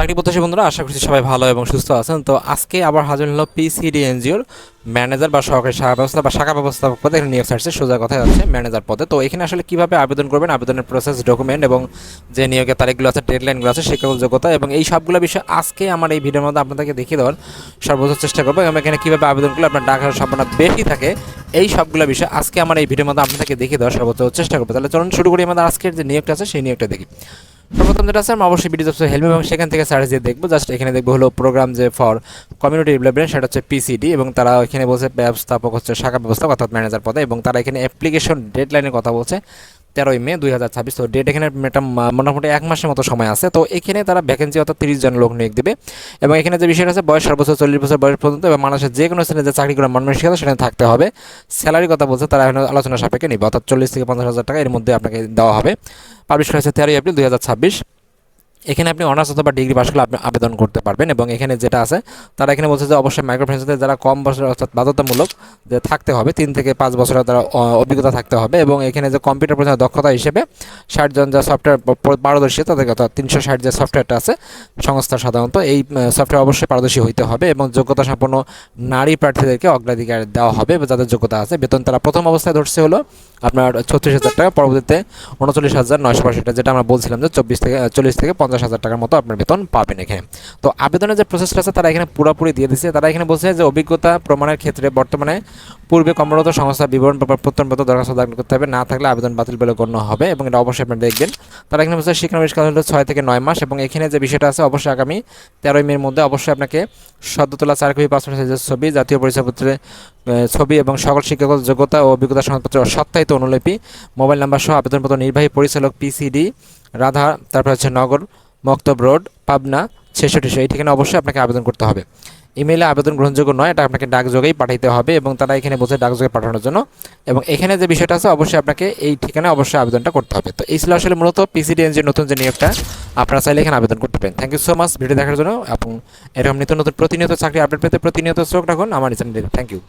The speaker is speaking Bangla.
চাকরি প্রত্যাশী বন্ধুরা, আশা করছি সবাই ভালো এবং সুস্থ আছেন। তো আজকে আবার হাজির হলো পিসিডি এনজিওর ম্যানেজার বা সহকারী শাখা ব্যবস্থা বা শাখা ব্যবস্থাপক পদে। এখানে নিয়োগ ছাড়ছে, সোজা কথাই হচ্ছে ম্যানেজার পদে। তো এখানে আসলে কীভাবে আবেদন করবেন, আবেদনের প্রসেস, ডকুমেন্ট এবং যে নিয়োগের তারিখগুলো আছে, ডেডলাইনগুলো আছে, শিক্ষাগত যোগ্যতা এবং এই সবগুলো বিষয় আজকে আমার এই ভিডিওর মধ্যে আপনাদেরকে দেখিয়ে দেওয়ার সর্বোচ্চ চেষ্টা করবো। এবং এখানে কীভাবে আবেদন করলে আপনার টাকার সম্ভাবনা বেশি থাকে, এই সবগুলো বিষয় আজকে আমার এই ভিডিওর মধ্যে আপনাদেরকে দেখিয়ে দেওয়ার সর্বোচ্চ চেষ্টা করবো। তাহলে চলুন শুরু করি আমাদের আজকের যে নিয়োগটা আছে সেই নিয়োগটা দেখি। সর্বপ্রথম যেটা আছে, আমরা অবশ্যই ভিডিও হেল্প এবং সেখান থেকে সার্চ দিয়ে দেখবো। জাস্ট এখানে দেখবো হলো প্রোগ্রাম যে ফর কমিউনিটি ডেভেলপমেন্ট, সেটা হচ্ছে পিসিডি এবং তারা এখানে বলছে ব্যবস্থাপক হচ্ছে শাখা ব্যবস্থাপক অর্থাৎ ম্যানেজার পদে। এবং তারা এখানে অ্যাপ্লিকেশন ডেডলাইনের কথা বলছে 13 মে 2026। তো ডেট এখানে একটা মোটামুটি 1 মাসের মতো সময় আছে। তো এখানে তারা ভ্যাকেন্সি অর্থাৎ 30 জন লোক নিয়োগ দেবে। এবং এখানে যে বিষয়টা আছে, বয়স সর্বোচ্চ 40 বছর বয়স পর্যন্ত এবং মানুষের যে কোনো শ্রেণীতে যে চাকরি করে মানসিকতা সেখানে থাকতে হবে। স্যালারি কথা বলছে তারা এখন আলোচনা সাপেক্ষে নেবে, অর্থাৎ 40 থেকে 50,000 টাকা এর মধ্যে আপনাকে দেওয়া হবে। পাবলিশ করা হয়েছে 13 এপ্রিল 2026। এখানে আপনি অনার্স অথবা ডিগ্রি পাস করলে আপনি আবেদন করতে পারবেন। এবং এখানে যেটা আছে, তারা এখানে বলছে যে অবশ্যই মাইক্রো ফাইন্যান্সে যারা কম বছর অর্থাৎ বাধ্যতামূলক যে থাকতে হবে, 3 থেকে 5 বছরের তারা অভিজ্ঞতা থাকতে হবে। এবং এখানে যে কম্পিউটার প্রধান দক্ষতা হিসেবে 60 জন যা সফটওয়্যার পারদর্শী, তাদের অর্থাৎ 360 যে সফটওয়্যারটা আছে সংস্থার, সাধারণত এই সফটওয়্যার অবশ্যই পারদর্শী হইতে হবে। এবং যোগ্যতা সম্পন্ন নারী প্রার্থীদেরকে অগ্রাধিকার দেওয়া হবে যাদের যোগ্যতা আছে। বেতন তারা প্রথম অবস্থায় ধরছে হলো আপনার 36,000 টাকা, পরবর্তীতে 39,900, যেটা আমরা বলছিলাম যে 40 থেকে 50,000 টাকার মতো আপনার বেতন পাবেন এখানে। তো আবেদনের যে প্রসেসটা আছে তারা এখানে পুরোপুরি দিয়ে দিচ্ছে। তারা এখানে বলছে যে অভিজ্ঞতা প্রমাণের ক্ষেত্রে বর্তমানে পূর্বে কর্মরত সংস্থার বিবরণ প্রত্যয়নপত্র দরখাস্ত দাখিল করতে হবে, না থাকলে আবেদন বাতিল বলে গণ্য হবে। এবং এটা অবশ্যই আপনারা দেখবেন। তারা এখানে বলছে শিক্ষানবিষ্কার হলো 6 থেকে 9 মাস। এবং এখানে যে বিষয়টা আছে, অবশ্যই আগামী 13 মের মধ্যে অবশ্যই আপনাকে সদ্য তোলা 4 কপি পাসপোর্ট সাইজের ছবি, জাতীয় পরিচয়পত্রের ছবি এবং সকল শিক্ষাগত যোগ্যতা ও অভিজ্ঞতা সনদপত্রের সত্যায়িত অনুলিপি, মোবাইল নাম্বার সহ আবেদনপত্র নির্বাহী পরিচালক পিসিডি রাধা, তারপর হচ্ছে নগর, মক্তব রোড, পাবনা 66। এই ঠিকানা অবশ্যই আপনাকে আবেদন করতে হবে। ইমেইলে আবেদন গ্রহণযোগ্য নয়, এটা আপনাকে ডাকযোগেই পাঠাইতে হবে। এবং তারা এখানে বলছে ডাকযোগে পাঠানোর জন্য। এবং এখানে যে বিষয়টা আছে, অবশ্যই আপনাকে এই ঠিকানায় অবশ্যই আবেদনটা করতে হবে। তো এই ছিল আসলে মূলত পিসিডি এনজিওর নতুন যে নিয়োগটা, আপনারা চাইলে এখানে আবেদন করতে পারেন। Thank you so much video দেখার জন্য। এবং এরকম নিত্য নতুন প্রতিনিয়ত চাকরি আপডেট পেতে প্রতিনিয়ত চোখ রাখুন আমার চ্যানেলে। Thank you.